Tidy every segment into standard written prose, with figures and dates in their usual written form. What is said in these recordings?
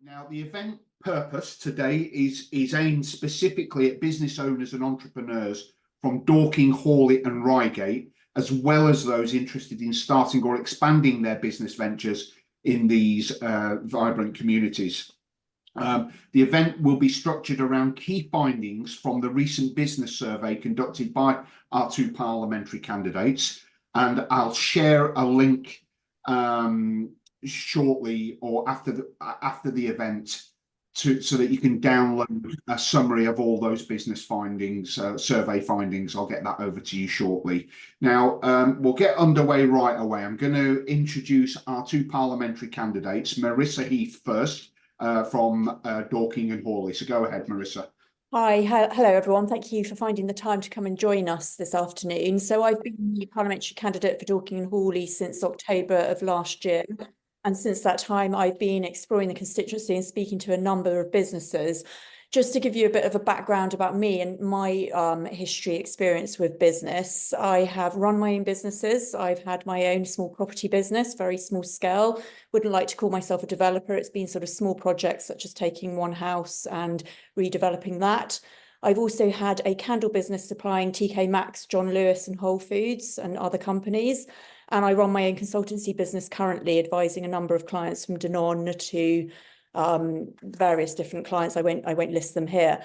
Now, the event purpose today is aimed specifically at business owners and entrepreneurs from Dorking, Horley and Reigate, as well as those interested in starting or expanding their business ventures in these vibrant communities. The event will be structured around key findings from the recent business survey conducted by our two parliamentary candidates, and I'll share a link shortly or after the event so that you can download a summary of all those business findings, survey findings. I'll get that over to you shortly. Now, we'll get underway right away. I'm going to introduce our two parliamentary candidates. Marisa Heath first, from Dorking and Horley. So go ahead, Marisa. Hi, hello everyone. Thank you for finding the time to come and join us this afternoon. So I've been the parliamentary candidate for Dorking and Horley since October of last year. And since that time, I've been exploring the constituency and speaking to a number of businesses. Just to give you a bit of a background about me and my history experience with business, I have run my own businesses. I've had my own small property business, very small scale. Wouldn't like to call myself a developer. It's been sort of small projects such as taking one house and redeveloping that. I've also had a candle business supplying TK Maxx, John Lewis and Whole Foods and other companies. And I run my own consultancy business currently, advising a number of clients from Danone to various different clients. I won't list them here.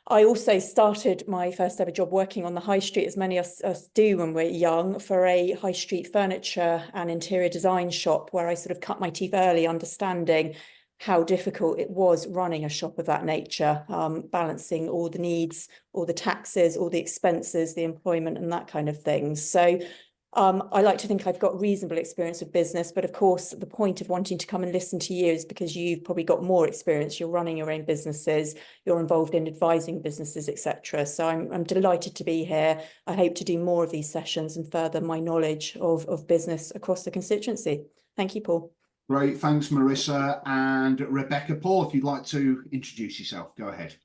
I also started my first ever job working on the high street, as many of us do when we're young, for a high street furniture and interior design shop, where I sort of cut my teeth early, understanding how difficult it was running a shop of that nature, balancing all the needs, all the taxes, all the expenses, the employment and that kind of thing. So I like to think I've got reasonable experience with business, but of course, the point of wanting to come and listen to you is because you've probably got more experience. You're running your own businesses, you're involved in advising businesses, etc. So I'm delighted to be here. I hope to do more of these sessions and further my knowledge of business across the constituency. Thank you, Paul. Great, thanks, Marisa. And Rebecca, Paul, if you'd like to introduce yourself, go ahead.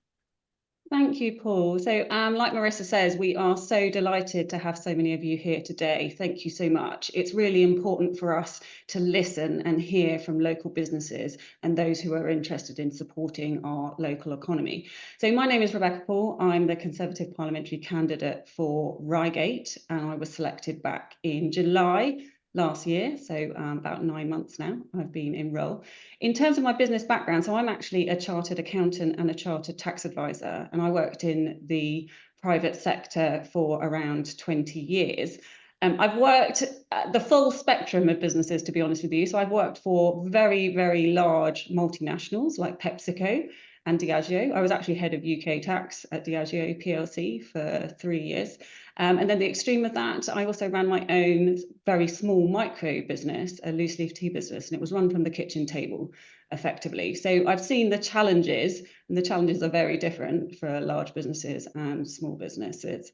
Thank you, Paul. So like Marisa says, we are so delighted to have so many of you here today. Thank you so much. It's really important for us to listen and hear from local businesses and those who are interested in supporting our local economy. So my name is Rebecca Paul. I'm the Conservative Parliamentary candidate for Reigate, and I was selected back in July last year, so about 9 months now I've been in role. In terms of my business background, so I'm actually a chartered accountant and a chartered tax advisor, and I worked in the private sector for around 20 years. I've worked at the full spectrum of businesses, to be honest with you. So I've worked for very, very large multinationals like PepsiCo and Diageo. I was actually head of UK tax at Diageo PLC for 3 years. And then the extreme of that, I also ran my own very small micro business, a loose leaf tea business, and it was run from the kitchen table effectively. So I've seen the challenges, and the challenges are very different for large businesses and small businesses.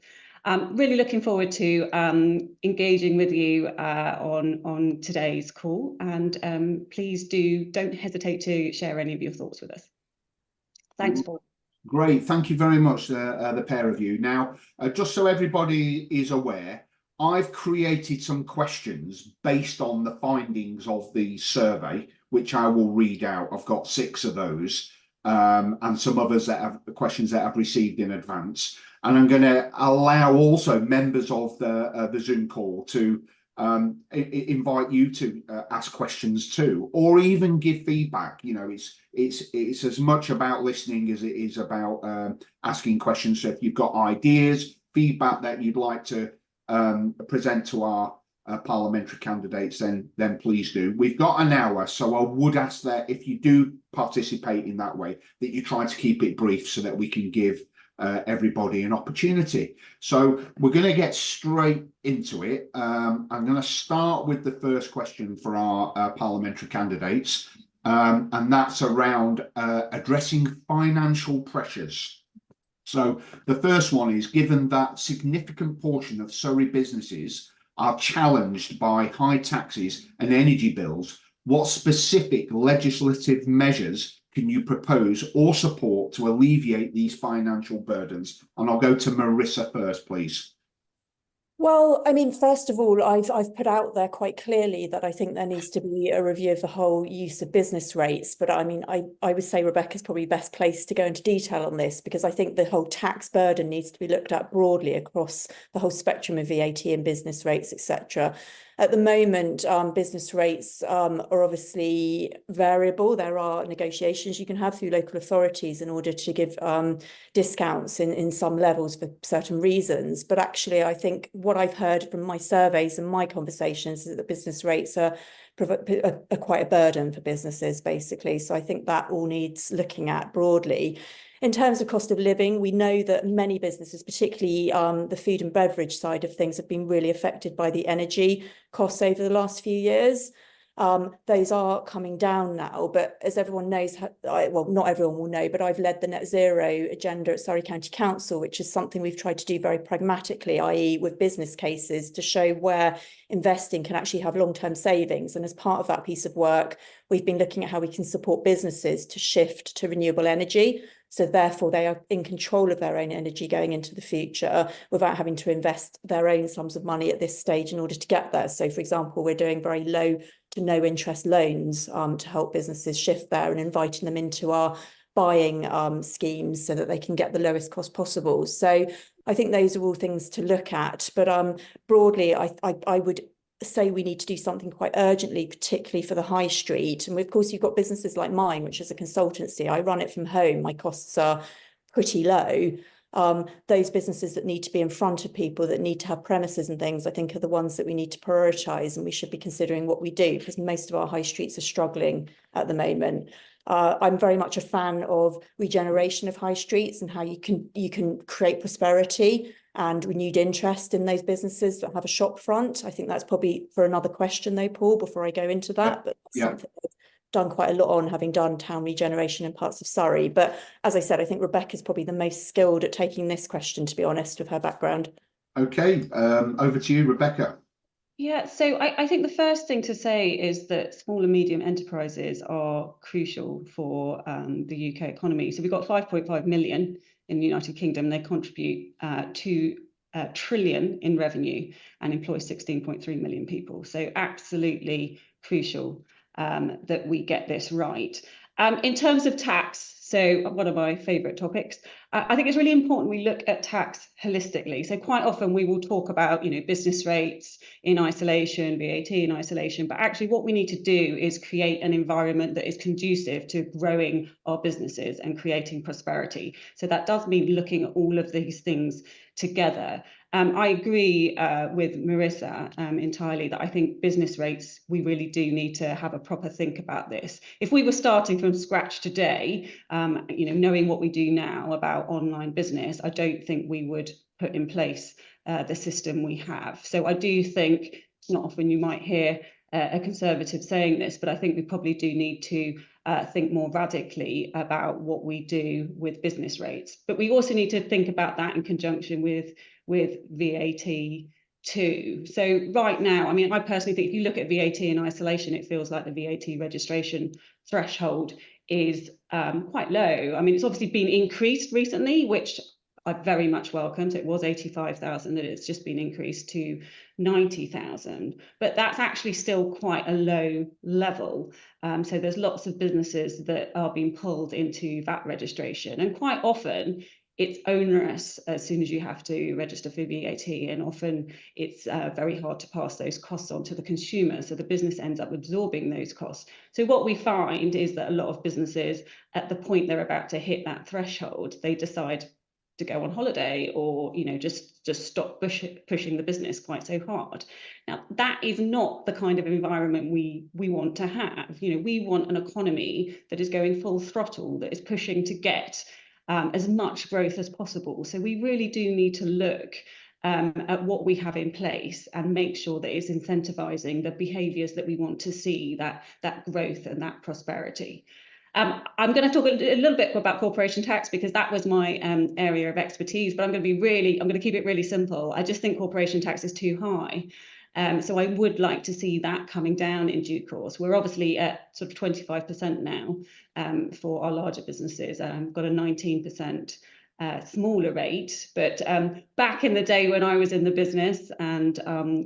Really looking forward to engaging with you on today's call, and please don't hesitate to share any of your thoughts with us. Thanks, Paul. Great, thank you very much, the pair of you. Now, just so everybody is aware, I've created some questions based on the findings of the survey, which I will read out. I've got 6 of those, and some others that have questions that I've received in advance. And I'm going to allow also members of the Zoom call to invite you to ask questions too, or even give feedback. You know, it's as much about listening as it is about asking questions. So if you've got ideas, feedback that you'd like to present to our parliamentary candidates, then please do. We've got an hour, so I would ask that if you do participate in that way, that you try to keep it brief so that we can give everybody an opportunity. So we're going to get straight into it. I'm going to start with the first question for our parliamentary candidates, and that's around addressing financial pressures. So the first one is, given that significant portion of Surrey businesses are challenged by high taxes and energy bills, what specific legislative measures can you propose or support to alleviate these financial burdens? And I'll go to Marisa first, please. Well, I mean, first of all, I've put out there quite clearly that I think there needs to be a review of the whole use of business rates. But I mean, I would say Rebecca's probably best placed to go into detail on this, because I think the whole tax burden needs to be looked at broadly across the whole spectrum of VAT and business rates, etc. At the moment, business rates are obviously variable. There are negotiations you can have through local authorities in order to give discounts in some levels for certain reasons. But actually, I think what I've heard from my surveys and my conversations is that business rates are quite a burden for businesses, basically. So I think that all needs looking at broadly. In terms of cost of living, we know that many businesses, particularly the food and beverage side of things, have been really affected by the energy costs over the last few years. Those are coming down now, but as everyone knows, well, not everyone will know, but I've led the net zero agenda at Surrey County Council, which is something we've tried to do very pragmatically, i.e. with business cases, to show where investing can actually have long-term savings. And as part of that piece of work, we've been looking at how we can support businesses to shift to renewable energy. So therefore, they are in control of their own energy going into the future without having to invest their own sums of money at this stage in order to get there. So, for example, we're doing very low to no interest loans to help businesses shift there, and inviting them into our buying schemes so that they can get the lowest cost possible. So I think those are all things to look at. But broadly, I would say we need to do something quite urgently, particularly for the high street. And of course, you've got businesses like mine, which is a consultancy. I run it from home. My costs are pretty low. Those businesses that need to be in front of people, that need to have premises and things, I think are the ones that we need to prioritise, and we should be considering what we do, because most of our high streets are struggling at the moment. I'm very much a fan of regeneration of high streets and how you can create prosperity and renewed interest in those businesses that have a shop front. I think that's probably for another question though, Paul, before I go into that. But that's something I've done quite a lot on, having done town regeneration in parts of Surrey. But as I said, I think Rebecca's probably the most skilled at taking this question, to be honest, with her background. Okay, over to you, Rebecca. Yeah, so I think the first thing to say is that small and medium enterprises are crucial for the UK economy. So we've got 5.5 million in the United Kingdom. They contribute 2 trillion in revenue and employ 16.3 million people. So absolutely crucial that we get this right. In terms of tax, so one of my favourite topics, I think it's really important we look at tax holistically. So quite often we will talk about, business rates in isolation, VAT in isolation, but actually what we need to do is create an environment that is conducive to growing our businesses and creating prosperity. So that does mean looking at all of these things together. I agree with Marisa entirely that I think business rates, we really do need to have a proper think about this. If we were starting from scratch today, knowing what we do now about online business, I don't think we would put in place the system we have. So I do think, not often you might hear a Conservative saying this, but I think we probably do need to think more radically about what we do with business rates. But we also need to think about that in conjunction with VAT too. So right now, I mean, I personally think if you look at VAT in isolation, it feels like the VAT registration threshold is quite low. I mean, it's obviously been increased recently, which I very much welcomed. It was 85,000, and it's just been increased to 90,000. But that's actually still quite a low level. So there's lots of businesses that are being pulled into VAT registration. And quite often, it's onerous as soon as you have to register for VAT, and often it's very hard to pass those costs on to the consumer. So the business ends up absorbing those costs. So what we find is that a lot of businesses, at the point they're about to hit that threshold, they decide to go on holiday or just stop pushing the business quite so hard. Now that is not the kind of environment we want to have. We want an economy that is going full throttle, that is pushing to get as much growth as possible. So we really do need to look at what we have in place and make sure that it's incentivizing the behaviours that we want to see, that growth and that prosperity. I'm going to talk a little bit about corporation tax because that was my area of expertise, but I'm going to keep it really simple. I just think corporation tax is too high. So I would like to see that coming down in due course. We're obviously at sort of 25% now for our larger businesses. Got a 19% smaller rate. But back in the day when I was in the business and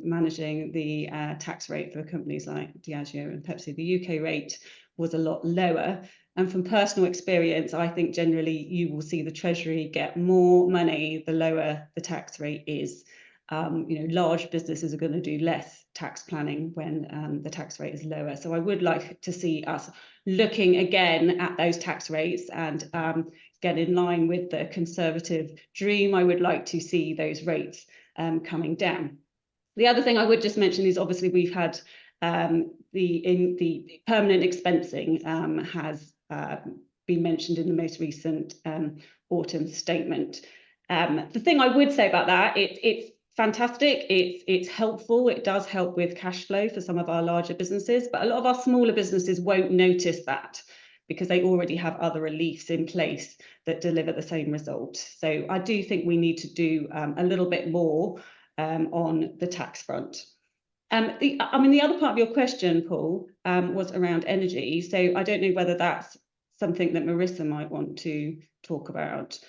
managing the tax rate for companies like Diageo and Pepsi, the UK rate was a lot lower. And from personal experience, I think generally you will see the Treasury get more money the lower the tax rate is. Large businesses are going to do less tax planning when the tax rate is lower. So I would like to see us looking again at those tax rates and get in line with the Conservative dream. I would like to see those rates coming down. The other thing I would just mention is obviously we've had the permanent expensing has been mentioned in the most recent autumn statement. The thing I would say about that, it's fantastic, it's helpful, it does help with cash flow for some of our larger businesses, but a lot of our smaller businesses won't notice that because they already have other reliefs in place that deliver the same result. So I do think we need to do a little bit more on the tax front. The other part of your question, Paul, was around energy. So I don't know whether that's something that Marisa might want to talk about.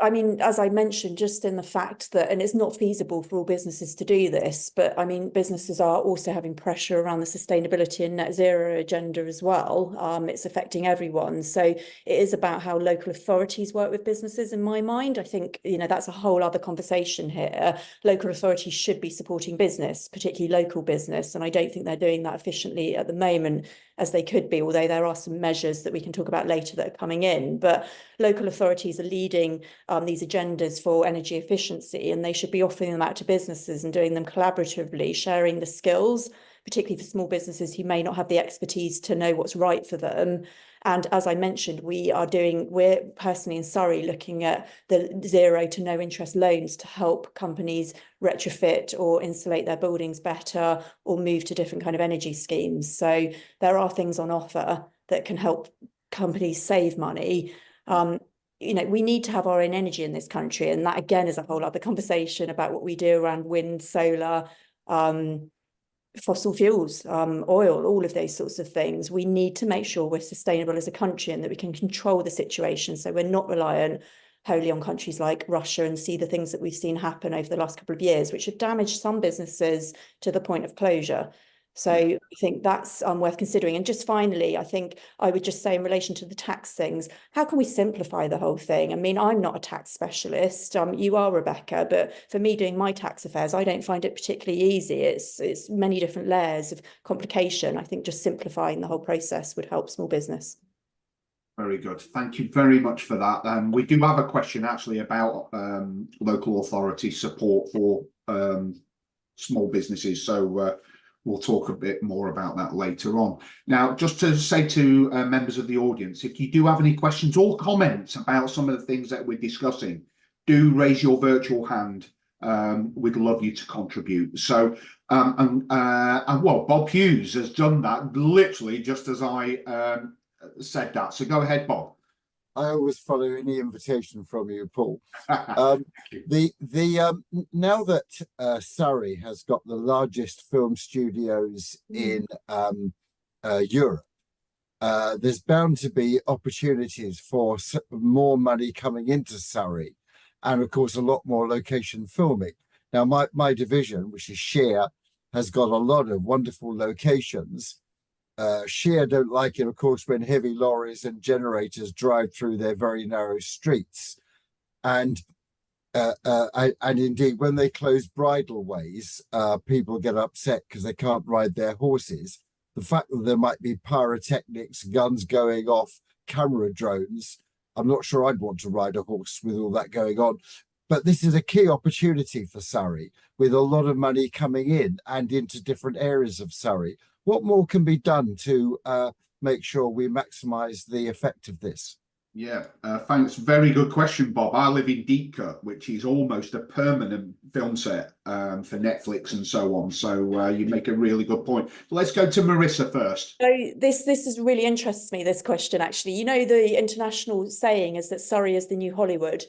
As I mentioned, just in the fact that, and it's not feasible for all businesses to do this, but businesses are also having pressure around the sustainability and net zero agenda as well. It's affecting everyone. So it is about how local authorities work with businesses, in my mind. I think, that's a whole other conversation here. Local authorities should be supporting business, particularly local business. And I don't think they're doing that efficiently at the moment as they could be, although there are some measures that we can talk about later that are coming in. But local authorities are leading these agendas for energy efficiency, and they should be offering them out to businesses and doing them collaboratively, sharing the skills, particularly for small businesses who may not have the expertise to know what's right for them. And as I mentioned, we're personally in Surrey looking at the 0 to no interest loans to help companies retrofit or insulate their buildings better or move to different kind of energy schemes. So there are things on offer that can help companies save money. We need to have our own energy in this country. And that, again, is a whole other conversation about what we do around wind, solar, fossil fuels, oil, all of those sorts of things. We need to make sure we're sustainable as a country and that we can control the situation so we're not reliant wholly on countries like Russia and see the things that we've seen happen over the last couple of years, which have damaged some businesses to the point of closure. So I think that's worth considering. And just finally, I think I would just say in relation to the tax things, how can we simplify the whole thing? I'm not a tax specialist. You are, Rebecca, but for me doing my tax affairs, I don't find it particularly easy. It's many different layers of complication. I think just simplifying the whole process would help small business. Very good. Thank you very much for that. We do have a question actually about local authority support for small businesses. So we'll talk a bit more about that later on. Now, just to say to members of the audience, if you do have any questions or comments about some of the things that we're discussing, do raise your virtual hand. We'd love you to contribute. So, well, Bob Hughes has done that literally just as I said that. So go ahead, Bob. I always follow any invitation from you, Paul. Now that Surrey has got the largest film studios in Europe, there's bound to be opportunities for more money coming into Surrey, and of course a lot more location filming. Now my division, which is Share, has got a lot of wonderful locations. Share don't like it, of course, when heavy lorries and generators drive through their very narrow streets, and indeed when they close bridleways, people get upset because they can't ride their horses. The fact that there might be pyrotechnics, guns going off, camera drones, I'm not sure I'd want to ride a horse with all that going on. But this is a key opportunity for Surrey, with a lot of money coming in and into different areas of Surrey. What more can be done to make sure we maximise the effect of this? Yeah, thanks. Very good question, Bob. I live in Deepcut, which is almost a permanent film set for Netflix and so on. So you make a really good point. Let's go to Marisa first. So this really interests me, this question, actually. The international saying is that Surrey is the new Hollywood.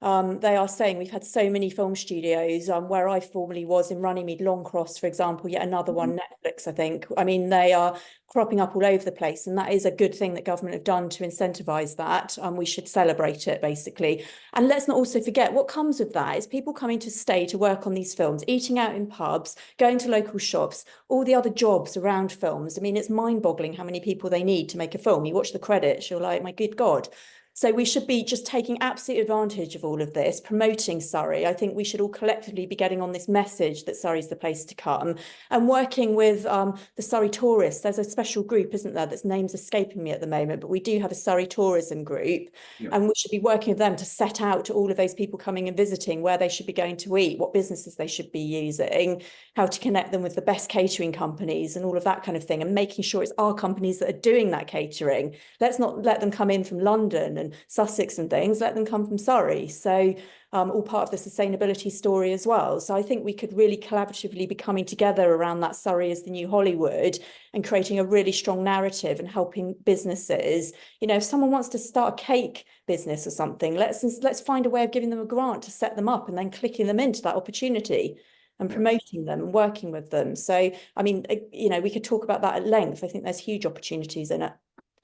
They are saying we've had so many film studios, where I formerly was in Runnymede, Longcross, for example, yet another one, Netflix, I think. I mean, they are cropping up all over the place, and that is a good thing that government have done to incentivise that. We should celebrate it, basically. And let's not also forget what comes with that is people coming to stay to work on these films, eating out in pubs, going to local shops, all the other jobs around films. I mean, it's mind-boggling how many people they need to make a film. You watch the credits, you're like, my good God. So we should be just taking absolute advantage of all of this, promoting Surrey. I think we should all collectively be getting on this message that Surrey's the place to come, and working with the Surrey tourists. There's a special group, isn't there, that's name's escaping me at the moment, but we do have a Surrey tourism group, and we should be working with them to set out to all of those people coming and visiting where they should be going to eat, what businesses they should be using, how to connect them with the best catering companies and all of that kind of thing, and making sure it's our companies that are doing that catering. Let's not let them come in from London and Sussex and things, let them come from Surrey. So all part of the sustainability story as well. So I think we could really collaboratively be coming together around that Surrey as the new Hollywood and creating a really strong narrative and helping businesses. You know, if someone wants to start a cake business or something, let's find a way of giving them a grant to set them up and then clicking them into that opportunity and promoting them and working with them. So, I mean, you know, we could talk about that at length. I think there's huge opportunities in it.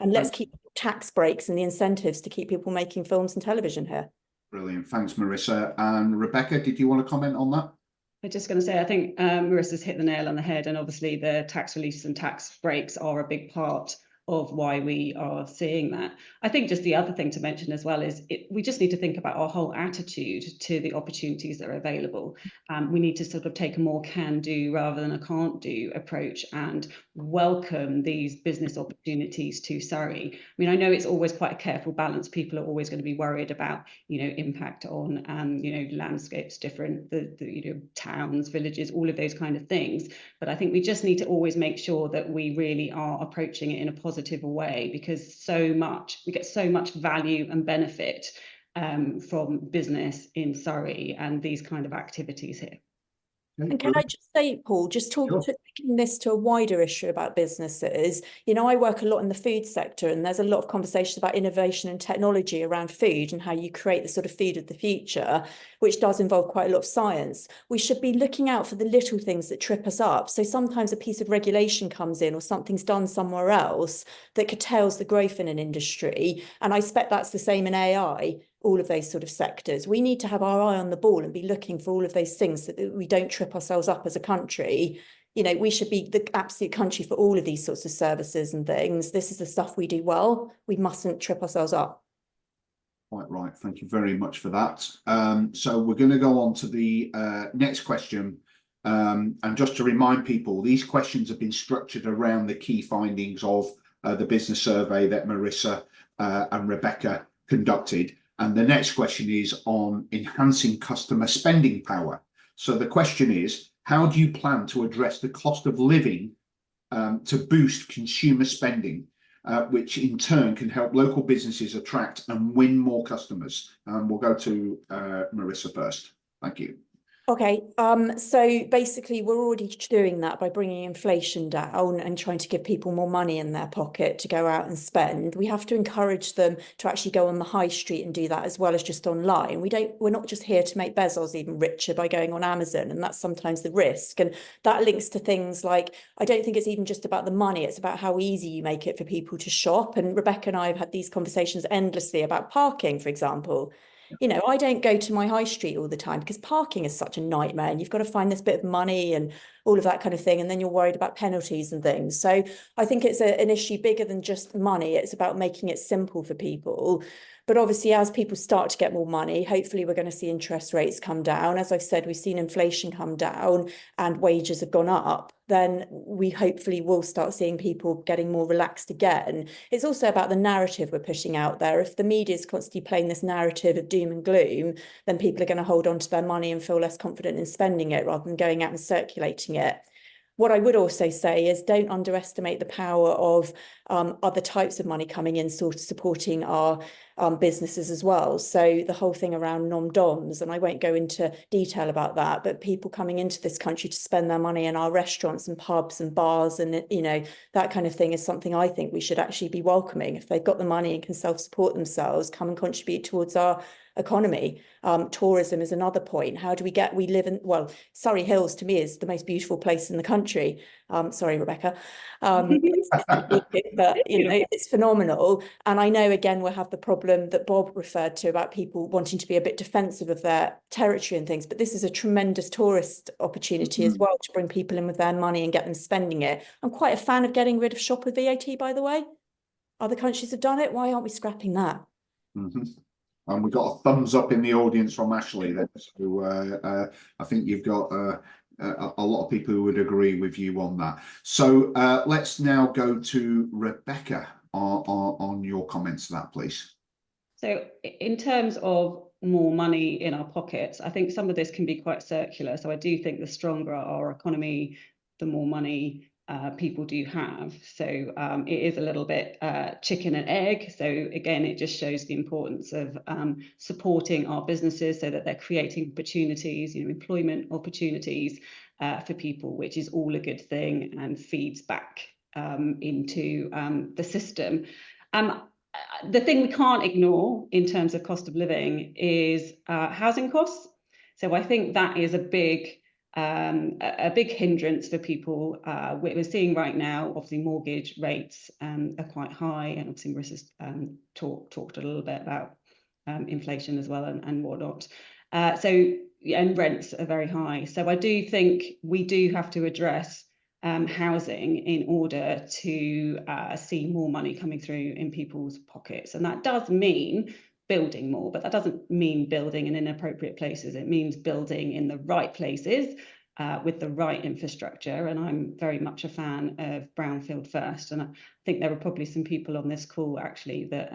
And let's keep tax breaks and the incentives to keep people making films and television here. Brilliant. Thanks, Marisa. And Rebecca, did you want to comment on that? I'm just going to say, I think Marissa's hit the nail on the head, and obviously the tax reliefs and tax breaks are a big part of why we are seeing that. I think just the other thing to mention as well is we just need to think about our whole attitude to the opportunities that are available. We need to sort of take a more can-do rather than a can't-do approach and welcome these business opportunities to Surrey. I mean, I know it's always quite a careful balance. People are always going to be worried about, you know, impact on, you know, landscapes, different, you know, towns, villages, all of those kind of things. But I think we just need to always make sure that we really are approaching it in a positive way, because we get so much value and benefit from business in Surrey and these kind of activities here. And can I just say, Paul, just taking this to a wider issue about businesses, you know, I work a lot in the food sector, and there's a lot of conversations about innovation and technology around food and how you create the sort of food of the future, which does involve quite a lot of science. We should be looking out for the little things that trip us up. So sometimes a piece of regulation comes in or something's done somewhere else that curtails the growth in an industry. And I expect that's the same in AI. All of those sort of sectors. We need to have our eye on the ball and be looking for all of those things so that we don't trip ourselves up as a country. You know, we should be the absolute country for all of these sorts of services and things. This is the stuff we do well. We mustn't trip ourselves up. Quite right. Thank you very much for that. So we're going to go on to the next question. And just to remind people, these questions have been structured around the key findings of the business survey that Marisa and Rebecca conducted. And the next question is on enhancing customer spending power. So the question is, how do you plan to address the cost of living to boost consumer spending, which in turn can help local businesses attract and win more customers? We'll go to Marisa first. Thank you. Okay, so basically we're already doing that by bringing inflation down and trying to give people more money in their pocket to go out and spend. We have to encourage them to actually go on the high street and do that as well as just online. We're not just here to make Bezos even richer by going on Amazon, and that's sometimes the risk. And that links to things like, I don't think it's even just about the money, it's about how easy you make it for people to shop. And Rebecca and I have had these conversations endlessly about parking, for example. You know, I don't go to my high street all the time because parking is such a nightmare, and you've got to find this bit of money and all of that kind of thing. And then you're worried about penalties and things. So I think it's an issue bigger than just money. It's about making it simple for people. But obviously, as people start to get more money, hopefully we're going to see interest rates come down. As I've said, we've seen inflation come down and wages have gone up. Then we hopefully will start seeing people getting more relaxed again. It's also about the narrative we're pushing out there. If the media is constantly playing this narrative of doom and gloom, then people are going to hold on to their money and feel less confident in spending it rather than going out and circulating it. What I would also say is don't underestimate the power of other types of money coming in, sort of supporting our businesses as well. So the whole thing around non-doms, and I won't go into detail about that, but people coming into this country to spend their money in our restaurants and pubs and bars and, you know, that kind of thing is something I think we should actually be welcoming. If they've got the money and can self-support themselves, come and contribute towards our economy. Tourism is another point. How do we live in, well, Surrey Hills to me is the most beautiful place in the country. Sorry, Rebecca. But you know, it's phenomenal. And I know again we'll have the problem that Bob referred to about people wanting to be a bit defensive of their territory and things, but this is a tremendous tourist opportunity as well to bring people in with their money and get them spending it. I'm quite a fan of getting rid of shop with VAT, by the way. Other countries have done it. Why aren't we scrapping that? And we got a thumbs up in the audience from Ashley then. So I think you've got a lot of people who would agree with you on that. So let's now go to Rebecca on your comments to that, please. So in terms of more money in our pockets, I think some of this can be quite circular. So I do think the stronger our economy, the more money people do have. So it is a little bit chicken and egg. So again, it just shows the importance of supporting our businesses so that they're creating opportunities, you know, employment opportunities for people, which is all a good thing and feeds back into the system. The thing we can't ignore in terms of cost of living is housing costs. So I think that is a big hindrance for people. We're seeing right now, obviously, mortgage rates are quite high, and obviously Marissa's talked a little bit about inflation as well and whatnot. And rents are very high. So I do think we do have to address housing in order to see more money coming through in people's pockets. And that does mean building more, but that doesn't mean building in inappropriate places. It means building in the right places with the right infrastructure. And I'm very much a fan of brownfield first. And I think there are probably some people on this call actually that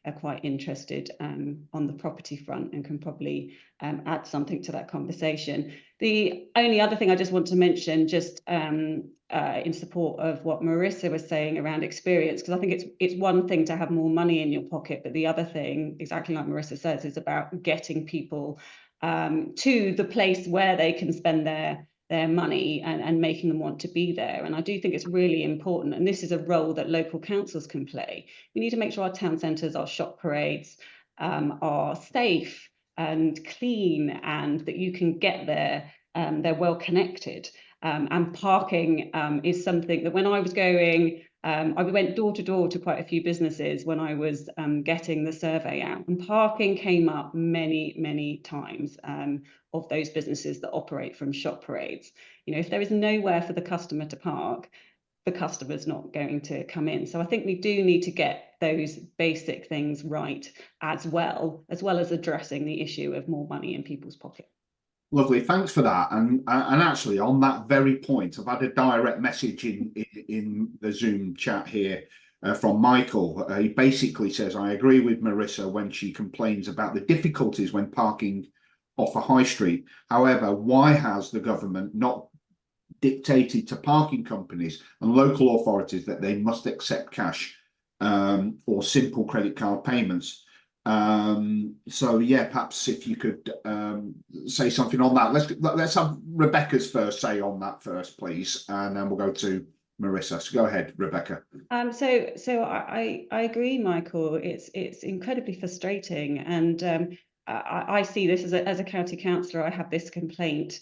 are quite interested on the property front and can probably add something to that conversation. The only other thing I just want to mention, just in support of what Marissa was saying around experience, because I think it's one thing to have more money in your pocket, but the other thing, exactly like Marissa says, is about getting people to the place where they can spend their money and making them want to be there. And I do think it's really important, and this is a role that local councils can play. We need to make sure our town centres, our shop parades are safe and clean, and that you can get there, they're well connected. And parking is something that when I was going, I went door to door to quite a few businesses when I was getting the survey out, and parking came up many times of those businesses that operate from shop parades. You know, if there is nowhere for the customer to park, the customer's not going to come in. So I think we do need to get those basic things right as well as addressing the issue of more money in people's pocket. Lovely, thanks for that. And actually, on that very point, I've had a direct message in the Zoom chat here from Michael. He basically says, I agree with Marissa when she complains about the difficulties when parking off a high street. However, why has the government not dictated to parking companies and local authorities that they must accept cash or simple credit card payments? So yeah, perhaps if you could say something on that. Let's have Rebecca's first say on that first, please, and then we'll go to Marissa. So go ahead, Rebecca. So I agree, Michael. It's incredibly frustrating, and I see this as a county councillor. I have this complaint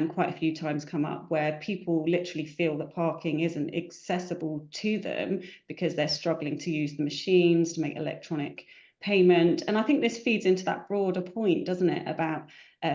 quite a few times come up where people literally feel that parking isn't accessible to them because they're struggling to use the machines to make electronic payment. And I think this feeds into that broader point, doesn't it, about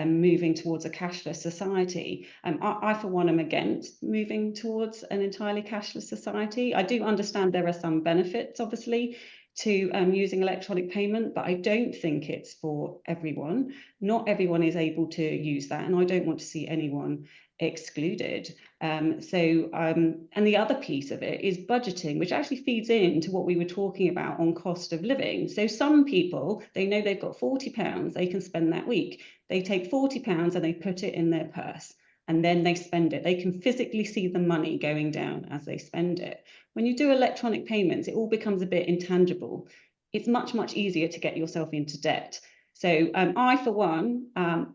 moving towards a cashless society. I for one am against moving towards an entirely cashless society. I do understand there are some benefits, obviously, to using electronic payment, but I don't think it's for everyone. Not everyone is able to use that, and I don't want to see anyone excluded. And the other piece of it is budgeting, which actually feeds into what we were talking about on cost of living. So some people, they know they've got £40 they can spend that week. They take £40 and they put it in their purse, and then they spend it. They can physically see the money going down as they spend it. When you do electronic payments, it all becomes a bit intangible. it's much easier to get yourself into debt. So I, for one,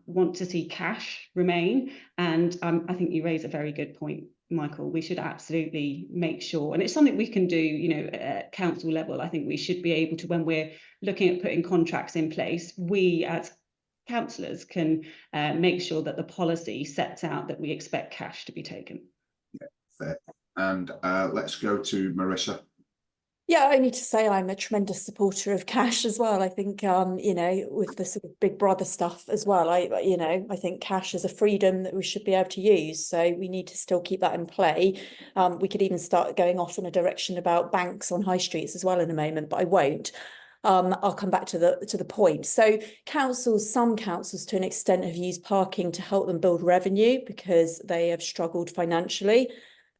want to see cash remain. And I think you raise a very good point, Michael. We should absolutely make sure, and it's something we can do, you know, at council level. I think we should be able to, when we're looking at putting contracts in place, we as councillors can make sure that the policy sets out that we expect cash to be taken. Yeah, fair. And let's go to Marisa. Yeah, only to say I'm a tremendous supporter of cash as well. I think, you know, with the sort of big brother stuff as well, I think cash is a freedom that we should be able to use. So we need to still keep that in play. We could even start going off in a direction about banks on high streets as well in a moment, but I won't. I'll come back to the point. So some councils to an extent have used parking to help them build revenue because they have struggled financially.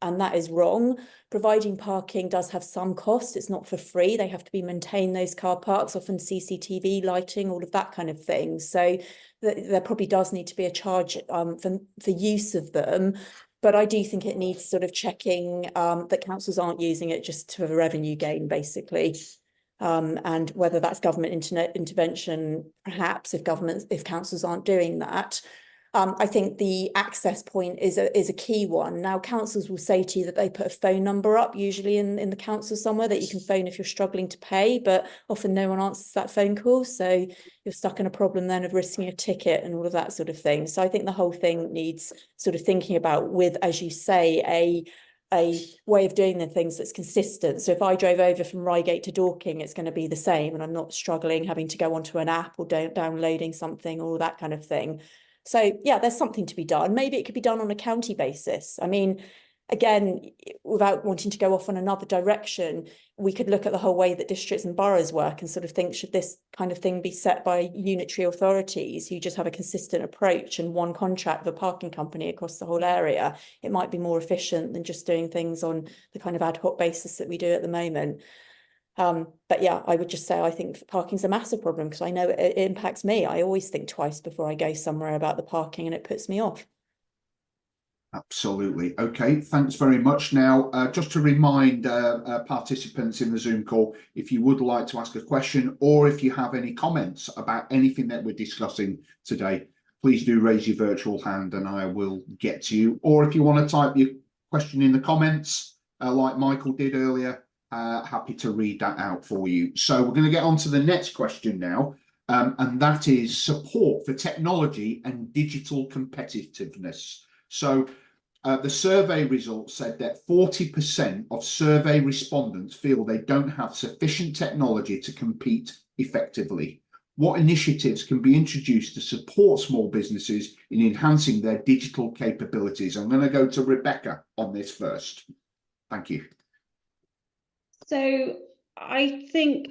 And that is wrong. Providing parking does have some cost. It's not for free. They have to be maintained, those car parks, often CCTV, lighting, all of that kind of thing. So there probably does need to be a charge for use of them. But I do think it needs sort of checking that councils aren't using it just to have a revenue gain, basically. And whether that's government intervention, perhaps if councils aren't doing that. I think the access point is a key one. Now, councils will say to you that they put a phone number up, usually in the council somewhere, that you can phone if you're struggling to pay, but often no one answers that phone call. So you're stuck in a problem then of risking a ticket and all of that sort of thing. So I think the whole thing needs sort of thinking about with, as you say, a way of doing the things that's consistent. So if I drove over from Reigate to Dorking, it's going to be the same, and I'm not struggling having to go onto an app or downloading something or that kind of thing. So yeah, there's something to be done. Maybe it could be done on a county basis. I mean, again, without wanting to go off on another direction, we could look at the whole way that districts and boroughs work and sort of think, should this kind of thing be set by unitary authorities who just have a consistent approach and one contract with a parking company across the whole area? It might be more efficient than just doing things on the kind of ad hoc basis that we do at the moment. But yeah, I would just say I think parking's a massive problem because I know it impacts me. I always think twice before I go somewhere about the parking, and it puts me off. Absolutely. Okay, thanks very much. Now, just to remind participants in the Zoom call, if you would like to ask a question or if you have any comments about anything that we're discussing today, please do raise your virtual hand and I will get to you. Or if you want to type your question in the comments, like Michael did earlier, happy to read that out for you. So we're going to get on to the next question now, and that is support for technology and digital competitiveness. So the survey results said that 40% of survey respondents feel they don't have sufficient technology to compete effectively. What initiatives can be introduced to support small businesses in enhancing their digital capabilities? I'm going to go to Rebecca on this first. Thank you. So I think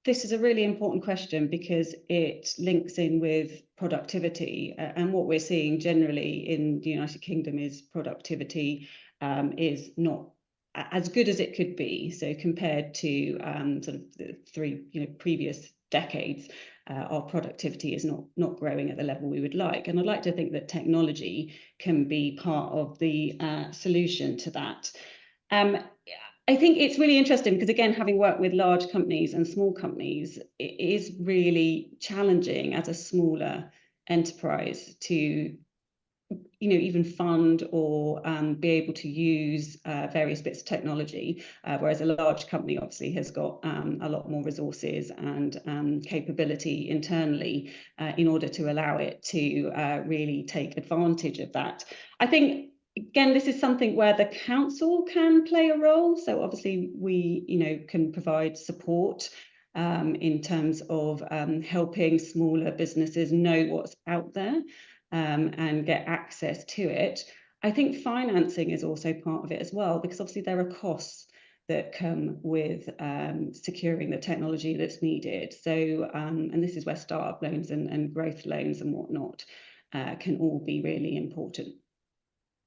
this is a really important question because it links in with productivity, and what we're seeing generally in the United Kingdom is productivity is not as good as it could be. So compared to sort of the three previous decades, our productivity is not growing at the level we would like. And I'd like to think that technology can be part of the solution to that. I think it's really interesting because, again, having worked with large companies and small companies, it is really challenging as a smaller enterprise to, even fund or be able to use various bits of technology, whereas a large company obviously has got a lot more resources and capability internally in order to allow it to really take advantage of that. I think, again, this is something where the council can play a role. So obviously we, can provide support in terms of helping smaller businesses know what's out there and get access to it. I think financing is also part of it as well, because obviously there are costs that come with securing the technology that's needed. So, and this is where startup loans and growth loans and whatnot can all be really important.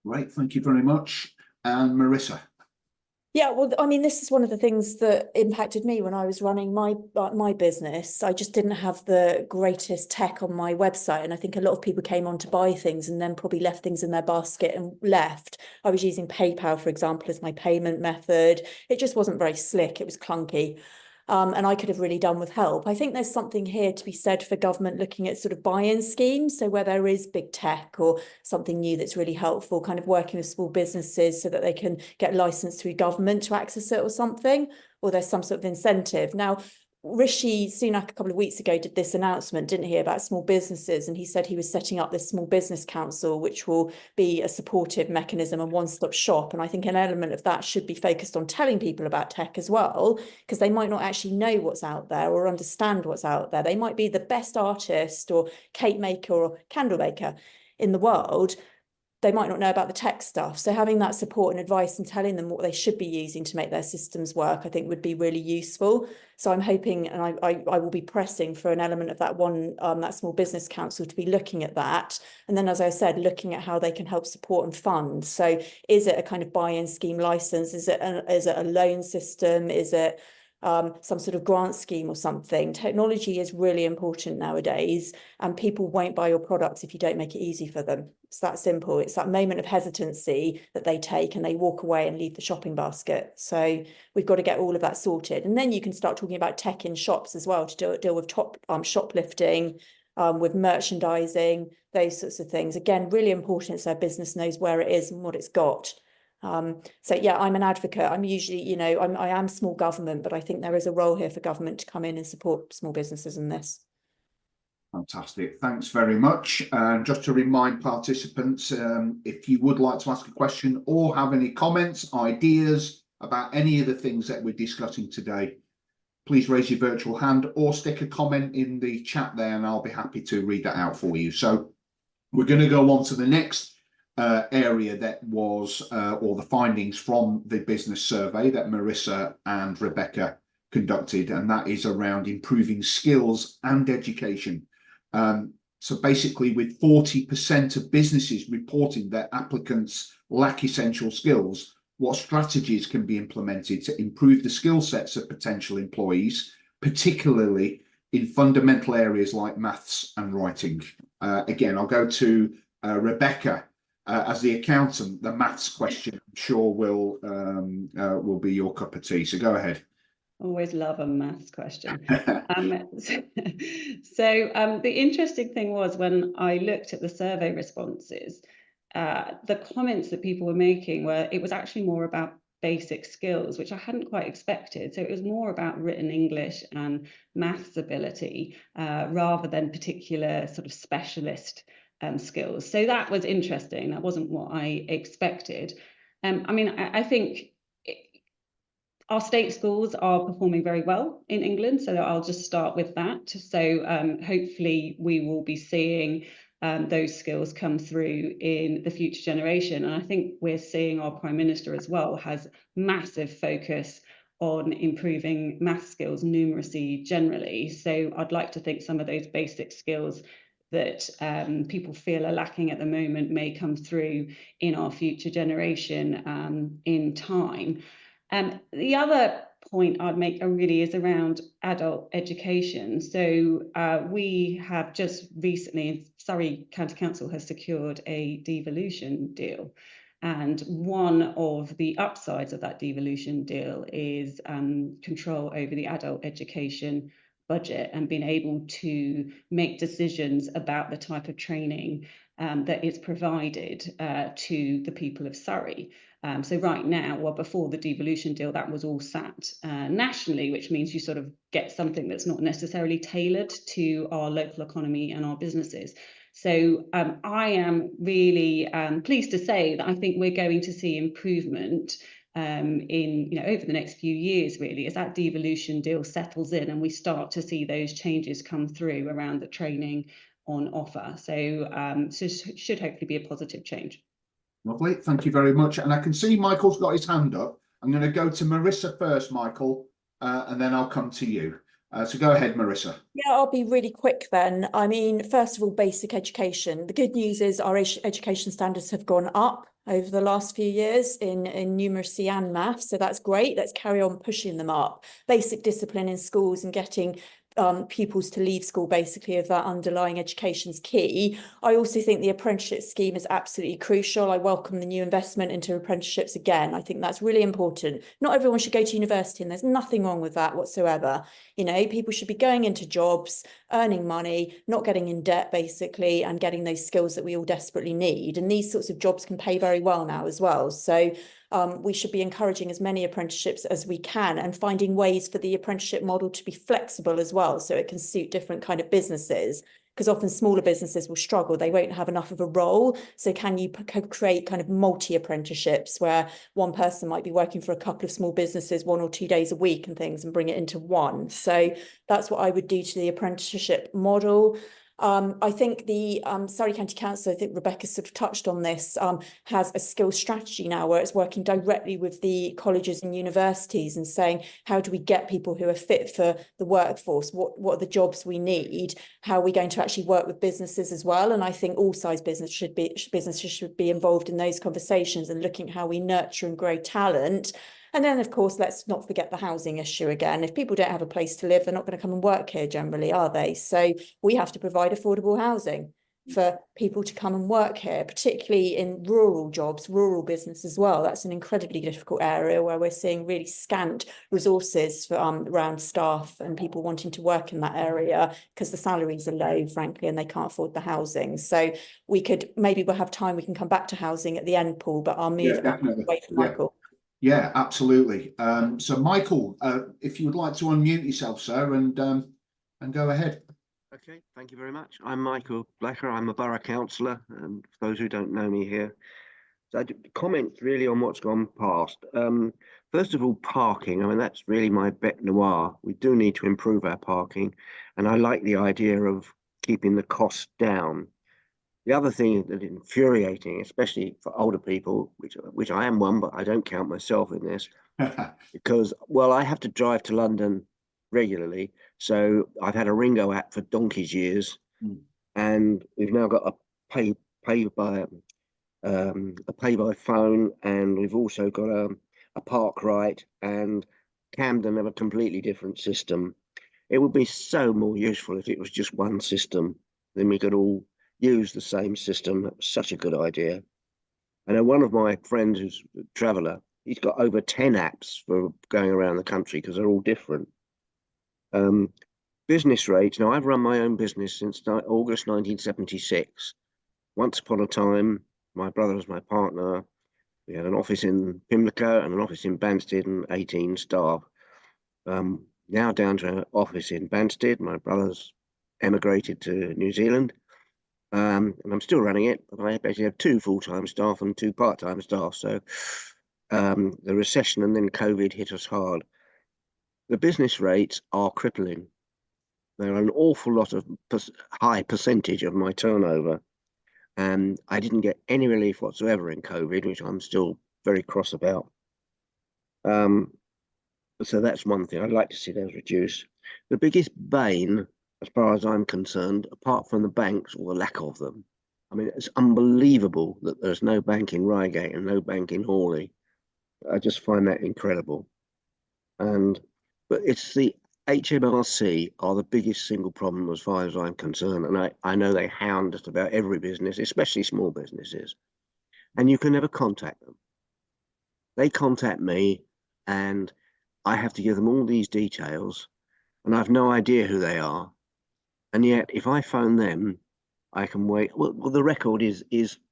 Right, thank you very much. And Marisa. Yeah, well, I mean, this is one of the things that impacted me when I was running my business. I just didn't have the greatest tech on my website. And I think a lot of people came on to buy things and then probably left things in their basket and left. I was using PayPal, for example, as my payment method. It just wasn't very slick. It was clunky. and I could have really done with help. I think there's something here to be said for government looking at sort of buy-in schemes. So where there is big tech or something new that's really helpful, kind of working with small businesses so that they can get licensed through government to access it or something, or there's some sort of incentive. Now, Rishi Sunak a couple of weeks ago did this announcement, didn't he, about small businesses, and he said he was setting up this small business council, which will be a supportive mechanism and one-stop shop. And I think an element of that should be focused on telling people about tech as well, because they might not actually know what's out there or understand what's out there. They might be the best artist or cake maker or candle maker in the world. They might not know about the tech stuff. So having that support and advice and telling them what they should be using to make their systems work, I think would be really useful. So I'm hoping, and I will be pressing for an element of that that small business council to be looking at that. And then, as I said, looking at how they can help support and fund. So is it a kind of buy-in scheme license? Is it a loan system? Is it some sort of grant scheme or something? Technology is really important nowadays, and people won't buy your products if you don't make it easy for them. It's that simple. It's that moment of hesitancy that they take and they walk away and leave the shopping basket. So we've got to get all of that sorted. And then you can start talking about tech in shops as well to deal with shoplifting, with merchandising, those sorts of things. Again, really important so a business knows where it is and what it's got. So yeah, I'm an advocate. I'm usually, I am small government, but I think there is a role here for government to come in and support small businesses in this. Fantastic. Thanks very much. Just to remind participants, if you would like to ask a question or have any comments, ideas about any of the things that we're discussing today, please raise your virtual hand or stick a comment in the chat there and I'll be happy to read that out for you. So we're going to go on to the next area that was, or the findings from the business survey that Marisa and Rebecca conducted, and that is around improving skills and education. So basically, with 40% of businesses reporting that applicants lack essential skills, what strategies can be implemented to improve the skill sets of potential employees, particularly in fundamental areas like maths and writing? Again, I'll go to Rebecca. As the accountant, the maths question, I'm sure will be your cup of tea. So go ahead. Always love a maths question. The interesting thing was when I looked at the survey responses, the comments that people were making were, it was actually more about basic skills, which I hadn't quite expected. So it was more about written English and maths ability rather than particular sort of specialist skills. So that was interesting. That wasn't what I expected. I think our state schools are performing very well in England, so I'll just start with that. So hopefully we will be seeing those skills come through in the future generation. And I think we're seeing our Prime Minister as well has massive focus on improving math skills, numeracy generally. So I'd like to think some of those basic skills that people feel are lacking at the moment may come through in our future generation in time. The other point I'd make really is around adult education. So we have just recently, Surrey County Council has secured a devolution deal. And one of the upsides of that devolution deal is control over the adult education budget and being able to make decisions about the type of training that is provided to the people of Surrey. So right now, well, before the devolution deal, that was all sat nationally, which means you sort of get something that's not necessarily tailored to our local economy and our businesses. So I am really pleased to say that I think we're going to see improvement in over the next few years, really, as that devolution deal settles in and we start to see those changes come through around the training on offer. So should hopefully be a positive change. Lovely, thank you very much. And I can see Michael's got his hand up. I'm going to go to Marisa first, Michael, and then I'll come to you. So go ahead, Marisa. Yeah, I'll be really quick then. I mean, first of all, basic education. The good news is our education standards have gone up over the last few years in numeracy and maths. So that's great. Let's carry on pushing them up. Basic discipline in schools and getting pupils to leave school, basically, if that underlying education is key. I also think the apprenticeship scheme is absolutely crucial. I welcome the new investment into apprenticeships again. I think that's really important. Not everyone should go to university, and there's nothing wrong with that whatsoever. You know, people should be going into jobs, earning money, not getting in debt, basically, and getting those skills that we all desperately need. And these sorts of jobs can pay very well now as well. So we should be encouraging as many apprenticeships as we can, and finding ways for the apprenticeship model to be flexible as well, so it can suit different kind of businesses, because often smaller businesses will struggle. They won't have enough of a role. So can you create kind of multi-apprenticeships where one person might be working for a couple of small businesses 1 or 2 days a week and things, and bring it into one? So that's what I would do to the apprenticeship model. I think the Surrey County Council, I think Rebecca sort of touched on this, has a skills strategy now where it's working directly with the colleges and universities and saying, how do we get people who are fit for the workforce? What are the jobs we need? How are we going to actually work with businesses as well? And I think all size businesses should be involved in those conversations and looking at how we nurture and grow talent. And then, of course, let's not forget the housing issue again. If people don't have a place to live, they're not going to come and work here generally, are they? So we have to provide affordable housing for people to come and work here, particularly in rural jobs, rural business as well. That's an incredibly difficult area where we're seeing really scant resources for, around staff and people wanting to work in that area because the salaries are low, frankly, and they can't afford the housing. So we could, maybe we'll have time, we can come back to housing at the end, Paul, but I'll move away from Michael. Yeah, absolutely. So Michael, if you would like to unmute yourself, sir, and go ahead. Okay, thank you very much. I'm Michael Blecker. I'm a borough councillor, and for those who don't know me here, so I comment really on what's gone past. First of all, parking. I mean, that's really my bête noire. We do need to improve our parking, and I like the idea of keeping the cost down. The other thing that is infuriating, especially for older people, which I am one, but I don't count myself in this, because, well, I have to drive to London regularly. So I've had a Ringo app for donkey's years, and we've now got a pay by phone, and we've also got a park right, and Camden have a completely different system. It would be so more useful if it was just one system, then we could all use the same system. That was such a good idea. I know one of my friends who's a traveller, he's got over 10 apps for going around the country because they're all different. Business rates. Now, I've run my own business since August 1976. Once upon a time, my brother was my partner. We had an office in Pimlico and an office in Banstead and 18 staff. Now down to an office in Banstead. My brother's emigrated to New Zealand. And I'm still running it, but I basically have 2 full-time staff and 2 part-time staff. So the recession and then COVID hit us hard. The business rates are crippling. They're an awful lot of high percentage of my turnover. And I didn't get any relief whatsoever in COVID, which I'm still very cross about. So that's one thing. I'd like to see those reduced. The biggest bane, as far as I'm concerned, apart from the banks or the lack of them, I mean, it's unbelievable that there's no bank in Reigate and no bank in Horley. I just find that incredible. But it's the HMRC are the biggest single problem as far as I'm concerned. And I know they hound just about every business, especially small businesses. And you can never contact them. They contact me and I have to give them all these details and I've no idea who they are. And yet, if I phone them, I can wait. Well, the record is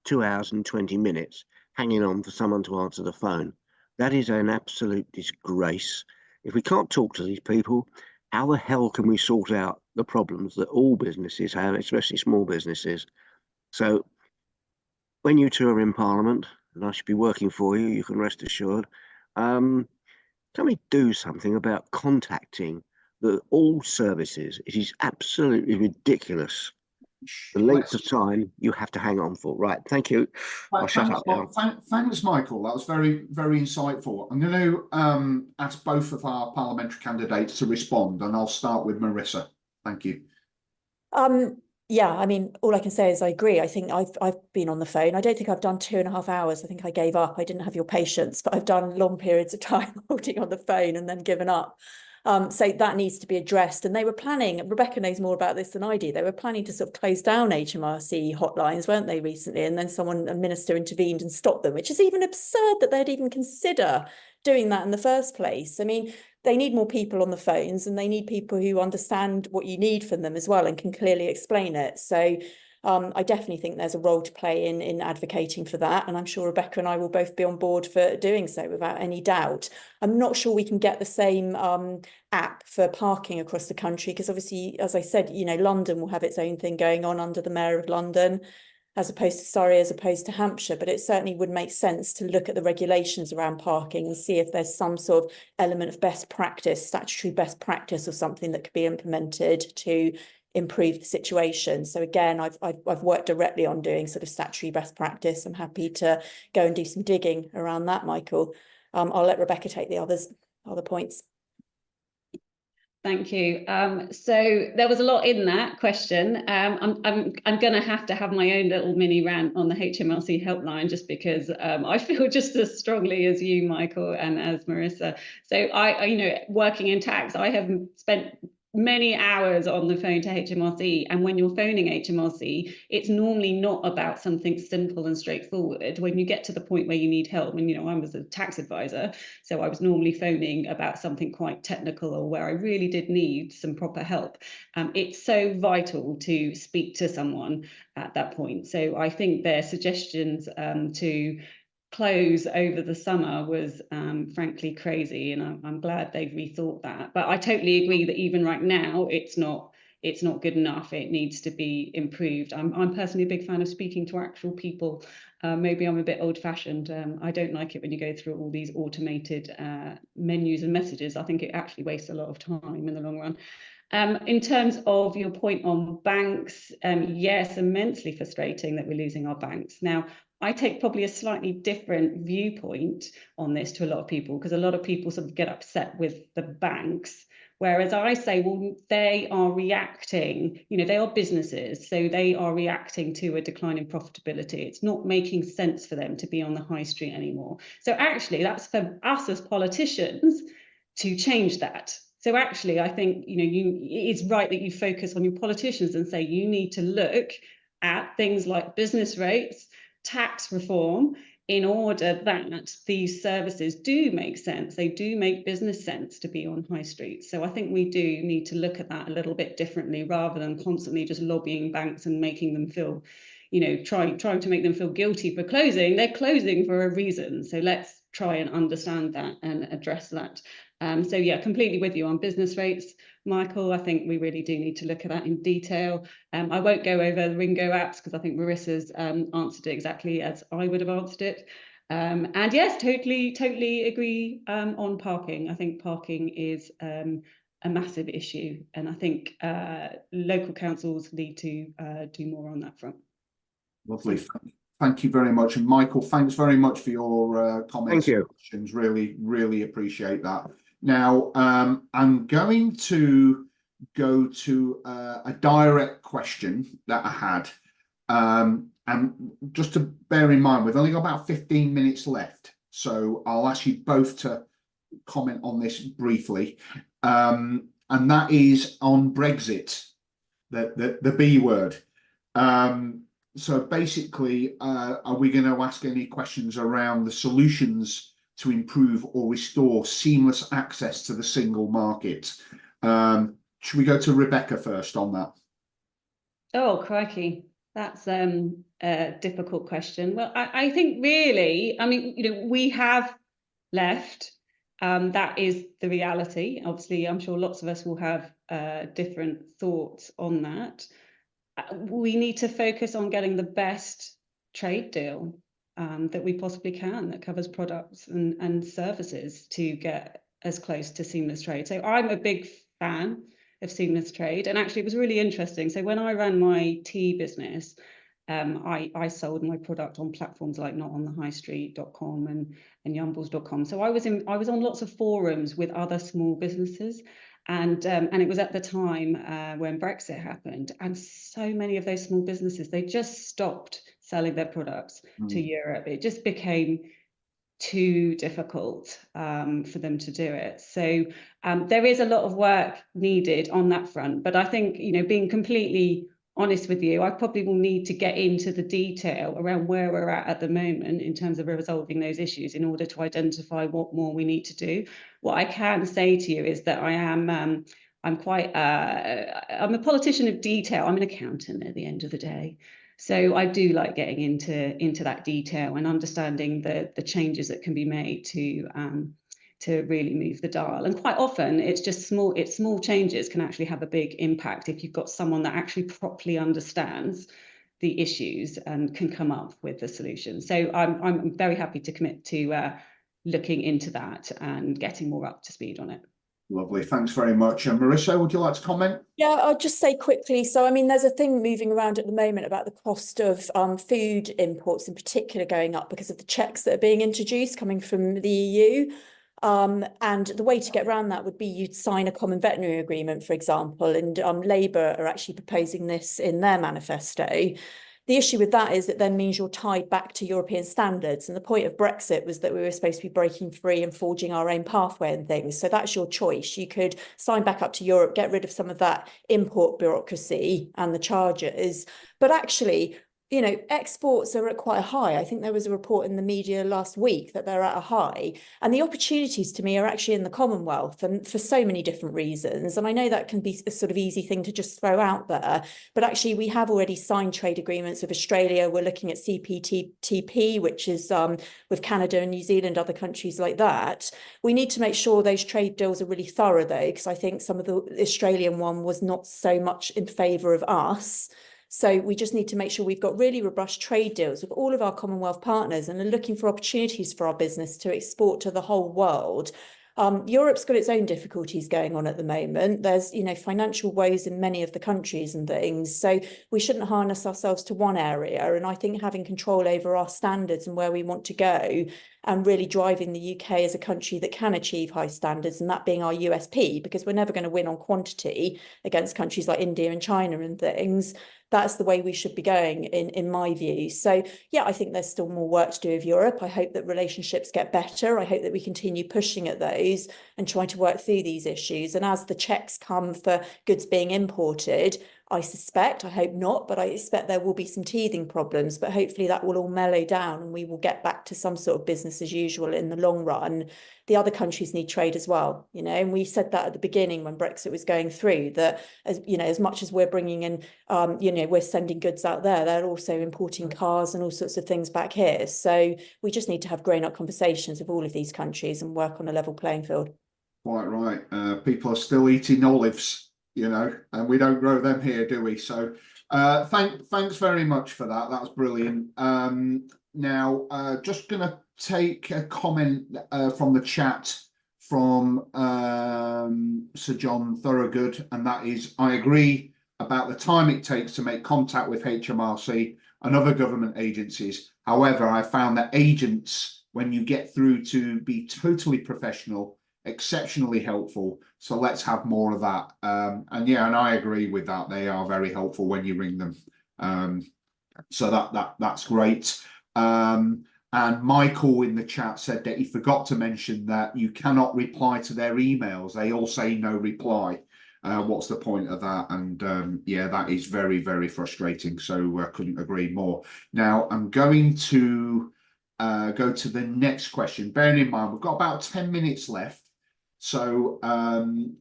2 hours and 20 minutes hanging on for someone to answer the phone. That is an absolute disgrace. If we can't talk to these people, how the hell can we sort out the problems that all businesses have, especially small businesses? So when you two are in Parliament, and I should be working for you, you can rest assured, can we do something about contacting all services? It is absolutely ridiculous. The length of time you have to hang on for. Right, thank you. I'll shut up now. Thanks, Michael. That was very, very insightful. I'm going to ask both of our parliamentary candidates to respond, and I'll start with Marisa. Thank you. Yeah, I mean, all I can say is I agree. I think I've been on the phone. I don't think I've done 2.5 hours. I think I gave up. I didn't have your patience, but I've done long periods of time holding on the phone and then given up. So that needs to be addressed. And they were planning, Rebecca knows more about this than I do, they were planning to sort of close down HMRC hotlines, weren't they, recently? And then a minister intervened and stopped them, which is even absurd that they'd even consider doing that in the first place. I mean, they need more people on the phones, and they need people who understand what you need from them as well and can clearly explain it. So I definitely think there's a role to play in advocating for that. And I'm sure Rebecca and I will both be on board for doing so without any doubt. I'm not sure we can get the same app for parking across the country, because obviously, as I said, you know, London will have its own thing going on under the Mayor of London, as opposed to Surrey, as opposed to Hampshire. But it certainly would make sense to look at the regulations around parking and see if there's some sort of element of best practice, statutory best practice or something that could be implemented to improve the situation. So again, I've worked directly on doing sort of statutory best practice. I'm happy to go and do some digging around that, Michael. I'll let Rebecca take the other points. Thank you. So there was a lot in that question. I'm going to have my own little mini rant on the HMRC helpline, just because I feel just as strongly as you, Michael, and as Marisa. So I you know, working in tax, I have spent many hours on the phone to HMRC, and when you're phoning HMRC, it's normally not about something simple and straightforward. When you get to the point where you need help, and you know, I was a tax advisor, so I was normally phoning about something quite technical or where I really did need some proper help. It's so vital to speak to someone at that point. So I think their suggestions to close over the summer was frankly crazy, and I'm glad they've rethought that. But I totally agree that even right now it's not good enough. It needs to be improved. I'm personally a big fan of speaking to actual people. Maybe I'm a bit old-fashioned. I don't like it when you go through all these automated menus and messages. I think it actually wastes a lot of time in the long run. In terms of your point on banks, yes, immensely frustrating that we're losing our banks. Now, I take probably a slightly different viewpoint on this to a lot of people, because a lot of people sort of get upset with the banks, whereas I say, well, they are reacting, you know, they are businesses, so they are reacting to a decline in profitability. It's not making sense for them to be on the high street anymore. So actually, that's for us as politicians to change that. So actually, I think, you know, it's right that you focus on your politicians and say you need to look at things like business rates, tax reform, in order that these services do make sense. They do make business sense to be on high streets. So I think we do need to look at that a little bit differently, rather than constantly just lobbying banks and making them feel, you know, trying to make them feel guilty for closing. They're closing for a reason. So let's try and understand that and address that. So yeah, completely with you on business rates, Michael. I think we really do need to look at that in detail. I won't go over the Ringo apps, because I think Marissa's answered it exactly as I would have answered it. And yes, totally agree on parking. I think parking is a massive issue, and I think local councils need to do more on that front. Lovely. Thank you very much. And Michael, thanks very much for your comments. Thank you. And questions. Really appreciate that. Now, I'm going to go to a direct question that I had. And just to bear in mind, we've only got about 15 minutes left. So I'll ask you both to comment on this briefly. And that is on Brexit, the B word. So basically, are we going to ask any questions around the solutions to improve or restore seamless access to the single market? Should we go to Rebecca first on that? Oh, crikey. That's a difficult question. Well, I think really, I mean, you know, we have left. That is the reality. Obviously, I'm sure lots of us will have different thoughts on that. We need to focus on getting the best trade deal that we possibly can, that covers products and services, to get as close to seamless trade. So I'm a big fan of seamless trade, and actually it was really interesting. So when I ran my tea business, I sold my product on platforms like notonthehighstreet.com and yumbles.com. So I was on lots of forums with other small businesses. And it was at the time when Brexit happened, and so many of those small businesses, they just stopped selling their products to Europe. It just became too difficult for them to do it. So there is a lot of work needed on that front. But I think, you know, being completely honest with you, I probably will need to get into the detail around where we're at the moment in terms of resolving those issues in order to identify what more we need to do. What I can say to you is that I'm a politician of detail. I'm an accountant at the end of the day. So I do like getting into that detail and understanding the changes that can be made to really move the dial. And quite often it's just small changes can actually have a big impact if you've got someone that actually properly understands the issues and can come up with the solution. So I'm very happy to commit to looking into that and getting more up to speed on it. Lovely, thanks very much. And Marisa, would you like to comment? Yeah, I'll just say quickly. So, I mean, there's a thing moving around at the moment about the cost of food imports in particular going up because of the checks that are being introduced coming from the EU. And the way to get around that would be you'd sign a common veterinary agreement, for example, and Labour are actually proposing this in their manifesto. The issue with that is it then means you're tied back to European standards. And the point of Brexit was that we were supposed to be breaking free and forging our own pathway and things. So that's your choice. You could sign back up to Europe, get rid of some of that import bureaucracy and the charges. But actually, you know, exports are at quite a high. I think there was a report in the media last week that they're at a high. And the opportunities to me are actually in the Commonwealth and for so many different reasons. And I know that can be a sort of easy thing to just throw out there. But actually, we have already signed trade agreements with Australia. We're looking at CPTPP, which is with Canada and New Zealand, other countries like that. We need to make sure those trade deals are really thorough, though, because I think some of the Australian one was not so much in favour of us. So we just need to make sure we've got really robust trade deals with all of our Commonwealth partners and are looking for opportunities for our business to export to the whole world. Europe's got its own difficulties going on at the moment. There's, you know, financial woes in many of the countries and things. So we shouldn't harness ourselves to one area. And I think having control over our standards and where we want to go and really driving the UK as a country that can achieve high standards, and that being our USP, because we're never going to win on quantity against countries like India and China and things. That's the way we should be going, in my view. So, yeah, I think there's still more work to do with Europe. I hope that relationships get better. I hope that we continue pushing at those and trying to work through these issues. And as the checks come for goods being imported, I hope not, but I expect there will be some teething problems, but hopefully that will all mellow down and we will get back to some sort of business as usual in the long run. The other countries need trade as well, you know, and we said that at the beginning when Brexit was going through, that, as you know, as much as we're bringing in, you know, we're sending goods out there, they're also importing cars and all sorts of things back here. So we just need to have grown-up conversations with all of these countries and work on a level playing field. Quite right. People are still eating olives, you know, and we don't grow them here, do we? So thanks very much for that. That's brilliant. Now, just going to take a comment from the chat from Sir John Thorogood, and that is, I agree about the time it takes to make contact with HMRC and other government agencies. However, I found that agents, when you get through, to be totally professional, exceptionally helpful. So let's have more of that. And yeah, and I agree with that. They are very helpful when you ring them. So that's great. And Michael in the chat said that he forgot to mention that you cannot reply to their emails. They all say no reply. What's the point of that? And yeah, that is very, very frustrating. So I couldn't agree more. Now I'm going to go to the next question. Bearing in mind, we've got about 10 minutes left. So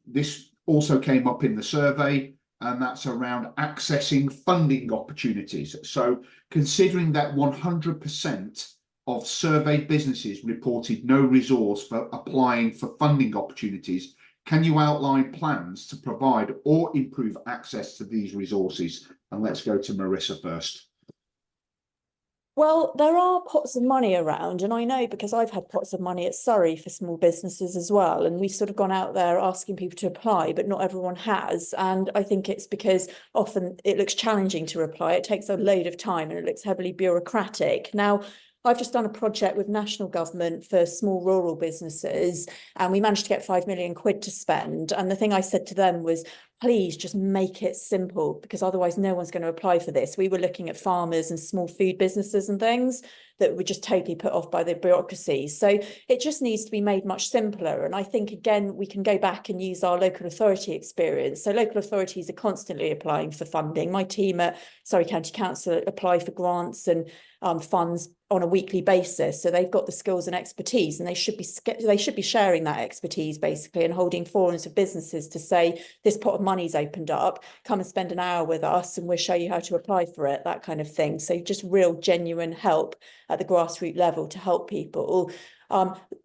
this also came up in the survey, and that's around accessing funding opportunities. So considering that 100% of surveyed businesses reported no resource for applying for funding opportunities, can you outline plans to provide or improve access to these resources? And let's go to Marisa first. Well, there are pots of money around, and I know because I've had pots of money at Surrey for small businesses as well, and we've sort of gone out there asking people to apply, but not everyone has. And I think it's because often it looks challenging to apply. It takes a load of time and it looks heavily bureaucratic. Now, I've just done a project with national government for small rural businesses, and we managed to get 5 million quid to spend. And the thing I said to them was, please just make it simple, because otherwise no one's going to apply for this. We were looking at farmers and small food businesses and things. that were just totally put off by the bureaucracy. So it just needs to be made much simpler. And I think, again, we can go back and use our local authority experience. So local authorities are constantly applying for funding. My team at Surrey County Council apply for grants and funds on a weekly basis. So they've got the skills and expertise, and they should be sharing that expertise basically, and holding forums for businesses to say, this pot of money's opened up, come and spend an hour with us and we'll show you how to apply for it, that kind of thing. So just real genuine help at the grassroots level to help people.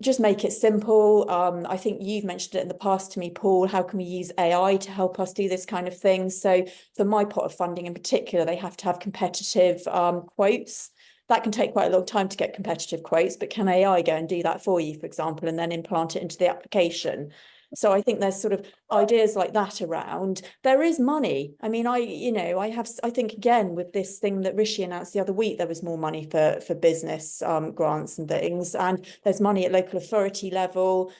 Just make it simple. I think you've mentioned it in the past to me, Paul, how can we use AI to help us do this kind of thing? So for my pot of funding in particular, they have to have competitive quotes. That can take quite a long time to get competitive quotes, but can AI go and do that for you, for example, and then implant it into the application? So I think there's sort of ideas like that around. There is money. I mean, I think, again, with this thing that Rishi announced the other week, there was more money for business grants and things, and there's money at local authority level.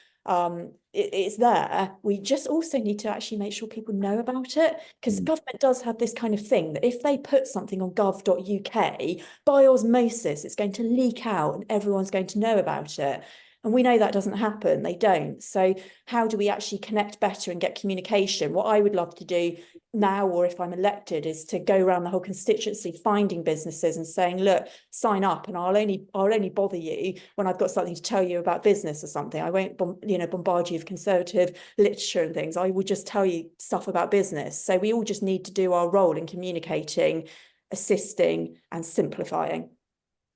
It's there. We just also need to actually make sure people know about it, because government does have this kind of thing that if they put something on gov.uk, by osmosis, it's going to leak out and everyone's going to know about it. And we know that doesn't happen. They don't. So how do we actually connect better and get communication? What I would love to do now, or if I'm elected, is to go around the whole constituency finding businesses and saying, look, sign up, and I'll only bother you when I've got something to tell you about business or something. I won't bombard you with Conservative literature and things. I will just tell you stuff about business. So we all just need to do our role in communicating, assisting and simplifying.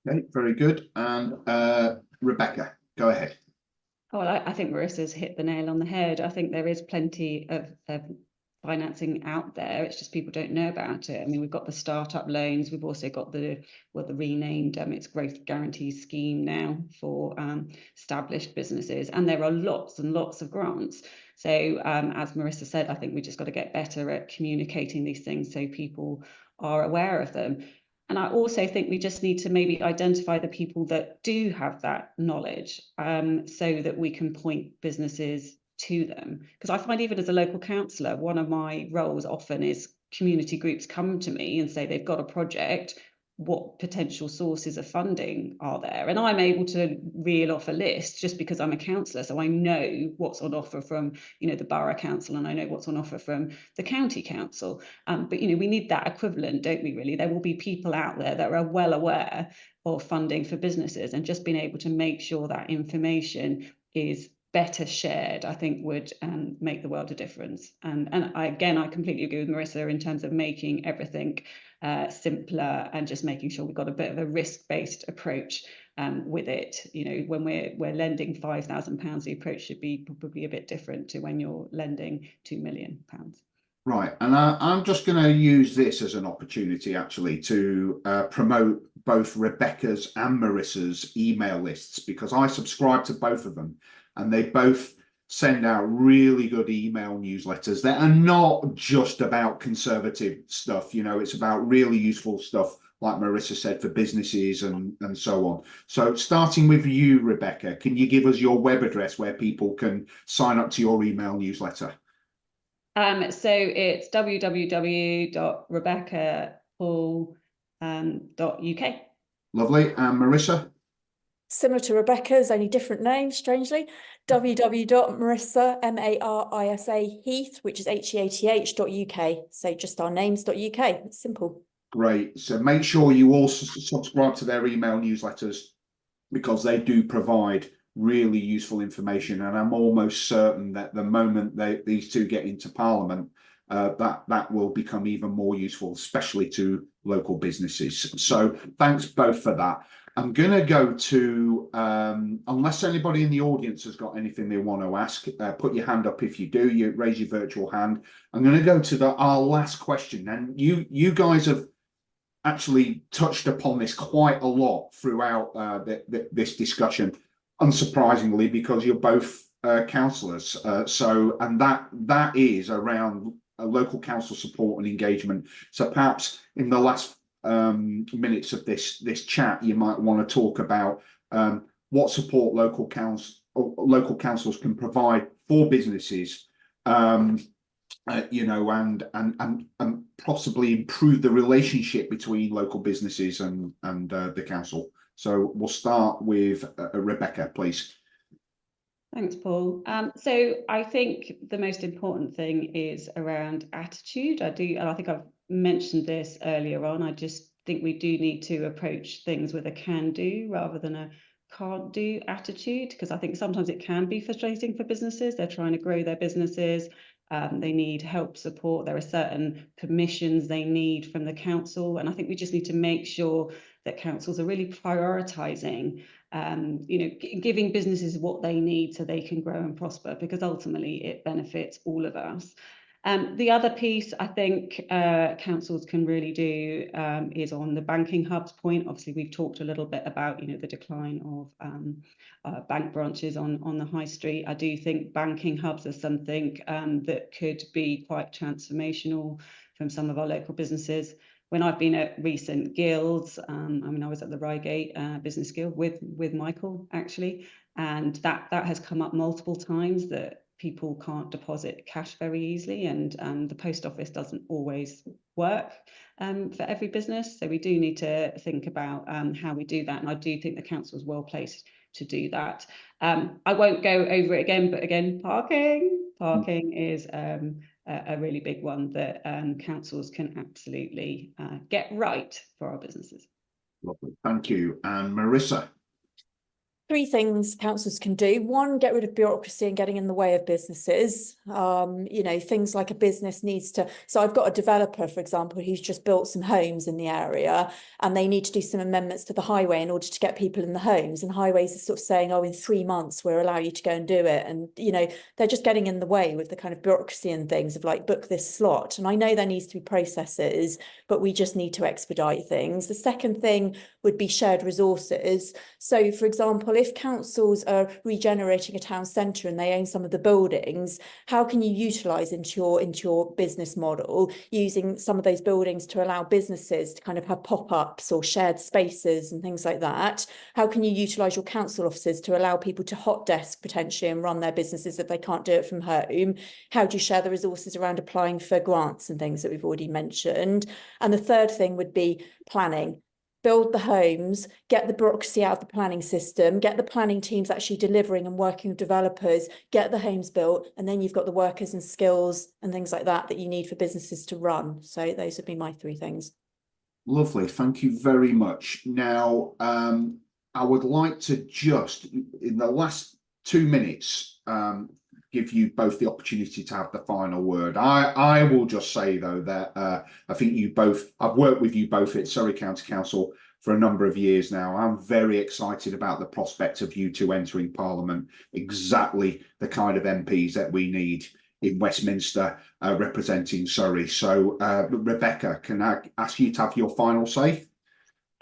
Okay, very good. And Rebecca, go ahead. Oh, well, I think Marissa's hit the nail on the head. I think there is plenty of financing out there. It's just people don't know about it. I mean, we've got the startup loans. We've also got the renamed it's growth guarantee scheme now for established businesses, and there are lots and lots of grants. So as Marisa said, I think we just got to get better at communicating these things so people are aware of them. And I also think we just need to maybe identify the people that do have that knowledge, so that we can point businesses to them. Because I find, even as a local councillor, one of my roles often is community groups come to me and say they've got a project, what potential sources of funding are there? And I'm able to reel off a list just because I'm a councillor, so I know what's on offer from the borough council, and I know what's on offer from the county council. But we need that equivalent, don't we, really? There will be people out there that are well aware of funding for businesses, and just being able to make sure that information is better shared, I think, would make the world a difference. And I completely agree with Marisa in terms of making everything simpler, and just making sure we've got a bit of a risk-based approach with it. When we're lending £5,000, the approach should be probably a bit different to when you're lending £2 million. Right, and I'm just going to use this as an opportunity actually to promote both Rebecca's and Marissa's email lists, because I subscribe to both of them, and they both send out really good email newsletters that are not just about Conservative stuff. It's about really useful stuff, like Marisa said, for businesses and so on. So starting with you, Rebecca, can you give us your web address where people can sign up to your email newsletter? So it's www.rebeccapaul.uk. Lovely. And Marisa? Similar to Rebecca's, only different name, strangely. www.marisa, M-A-R-I-S-A, Heath, which is HEATH.uk. So just our names.uk. It's simple. Great. So make sure you also subscribe to their email newsletters, because they do provide really useful information. And I'm almost certain that the moment these two get into Parliament, that will become even more useful, especially to local businesses. So thanks both for that. I'm going to go to, unless anybody in the audience has got anything they want to ask, put your hand up if you do, you raise your virtual hand. I'm going to go to our last question. And you guys have actually touched upon this quite a lot throughout this discussion, unsurprisingly, because you're both councillors. And that is around local council support and engagement. So perhaps in the last minutes of this chat, you might want to talk about what support local councils can provide for businesses, and possibly improve the relationship between local businesses and the council. So we'll start with Rebecca, please. Thanks, Paul. So I think the most important thing is around attitude. And I think I've mentioned this earlier on. I just think we do need to approach things with a can-do rather than a can't-do attitude, because I think sometimes it can be frustrating for businesses. They're trying to grow their businesses. They need help, support. There are certain permissions they need from the council. And I think we just need to make sure that councils are really prioritising giving businesses what they need so they can grow and prosper, because ultimately it benefits all of us. The other piece I think councils can really do is on the banking hubs point. Obviously, we've talked a little bit about the decline of bank branches on the high street. I do think banking hubs are something that could be quite transformational from some of our local businesses. When I've been at recent guilds, I was at the Reigate Business Guild with Michael actually, and that has come up multiple times that people can't deposit cash very easily, and the post office doesn't always work for every business. So we do need to think about how we do that, and I do think the council is well placed to do that. I won't go over it again, but again, parking is a really big one that councils can absolutely get right for our businesses. Lovely, thank you. And Marisa. 3 things councils can do. 1, get rid of bureaucracy and getting in the way of businesses. Things like a business needs to. So I've got a developer, for example, who's just built some homes in the area, and they need to do some amendments to the highway in order to get people in the homes. And highways are sort of saying, oh, in 3 months we'll allow you to go and do it. And they're just getting in the way with the kind of bureaucracy and things of like, book this slot. And I know there needs to be processes, but we just need to expedite things. The second thing would be shared resources. So, for example, if councils are regenerating a town centre and they own some of the buildings, how can you utilise into your business model using some of those buildings to allow businesses to kind of have pop-ups or shared spaces and things like that? How can you utilise your council offices to allow people to hot desk potentially and run their businesses if they can't do it from home? How do you share the resources around applying for grants and things that we've already mentioned? And the third thing would be planning. Build the homes, get the bureaucracy out of the planning system, get the planning teams actually delivering and working with developers, get the homes built, and then you've got the workers and skills and things like that you need for businesses to run. So those would be my 3 things. Lovely, thank you very much. Now, I would like to just, in the last 2 minutes, give you both the opportunity to have the final word. I will just say though that I think I've worked with you both at Surrey County Council for a number of years now. I'm very excited about the prospect of you 2 entering Parliament, exactly the kind of MPs that we need in Westminster representing Surrey. So Rebecca, can I ask you to have your final say?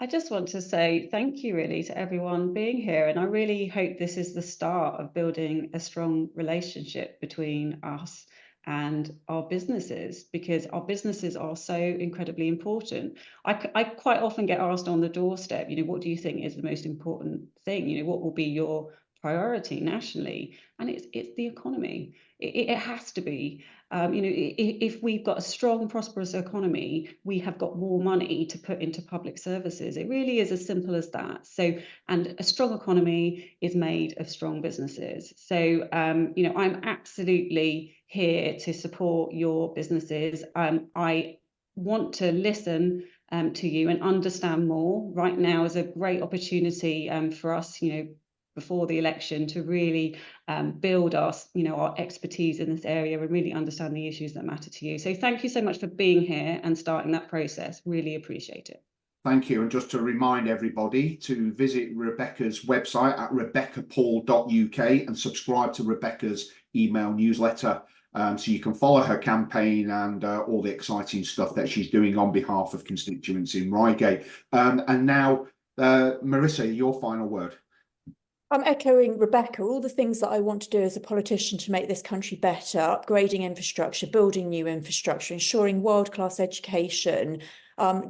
I just want to say thank you really to everyone being here, and I really hope this is the start of building a strong relationship between us and our businesses, because our businesses are so incredibly important. I quite often get asked on the doorstep, what do you think is the most important thing? What will be your priority nationally? And it's the economy. It has to be. If we've got a strong, prosperous economy, we have got more money to put into public services. It really is as simple as that. So, and a strong economy is made of strong businesses. So, I'm absolutely here to support your businesses. I want to listen to you and understand more. Right now is a great opportunity for us, before the election to really build our expertise in this area and really understand the issues that matter to you. So thank you so much for being here and starting that process. Really appreciate it. Thank you. And just to remind everybody to visit Rebecca's website at rebeccapaul.uk and subscribe to Rebecca's email newsletter so you can follow her campaign and all the exciting stuff that she's doing on behalf of constituents in Reigate. And now, Marisa, your final word. I'm echoing Rebecca, all the things that I want to do as a politician to make this country better, upgrading infrastructure, building new infrastructure, ensuring world-class education,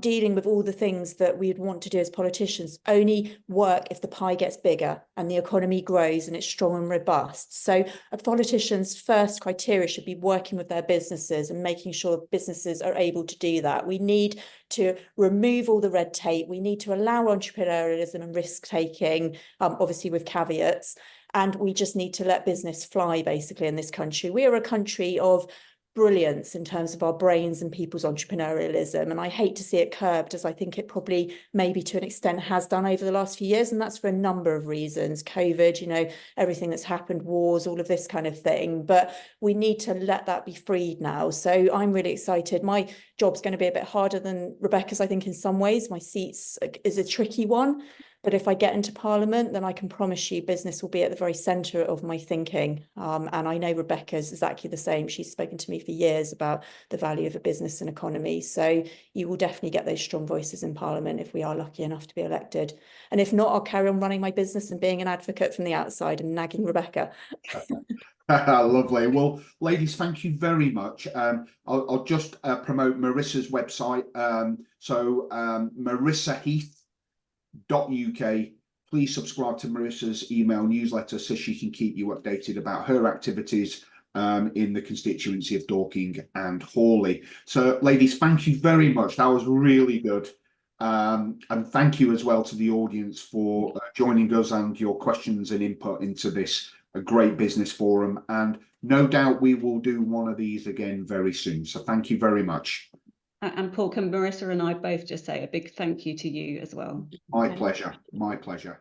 dealing with all the things that we'd want to do as politicians only work if the pie gets bigger and the economy grows and it's strong and robust. So a politician's first criteria should be working with their businesses and making sure businesses are able to do that. We need to remove all the red tape. We need to allow entrepreneurialism and risk taking, obviously with caveats. And we just need to let business fly, basically, in this country. We are a country of brilliance in terms of our brains and people's entrepreneurialism. And I hate to see it curbed, as I think it probably maybe to an extent has done over the last few years. And that's for a number of reasons. COVID, you know, everything that's happened, wars, all of this kind of thing. But we need to let that be freed now. So I'm really excited. My job's going to be a bit harder than Rebecca's, I think, in some ways. My seats is a tricky one. But if I get into Parliament, then I can promise you business will be at the very centre of my thinking. And I know Rebecca's exactly the same. She's spoken to me for years about the value of a business and economy. So you will definitely get those strong voices in Parliament if we are lucky enough to be elected. And if not, I'll carry on running my business and being an advocate from the outside and nagging Rebecca. Lovely. Well, ladies, thank you very much. I'll just promote Marissa's website. Marisa Heath. .uk. Please subscribe to Marissa's email newsletter so she can keep you updated about her activities in the constituency of Dorking and Horley. So, ladies, thank you very much. That was really good. And thank you as well to the audience for joining us and your questions and input into this great business forum. And no doubt we will do one of these again very soon. So thank you very much. And Paul, can Marisa and I both just say a big thank you to you as well? My pleasure. My pleasure.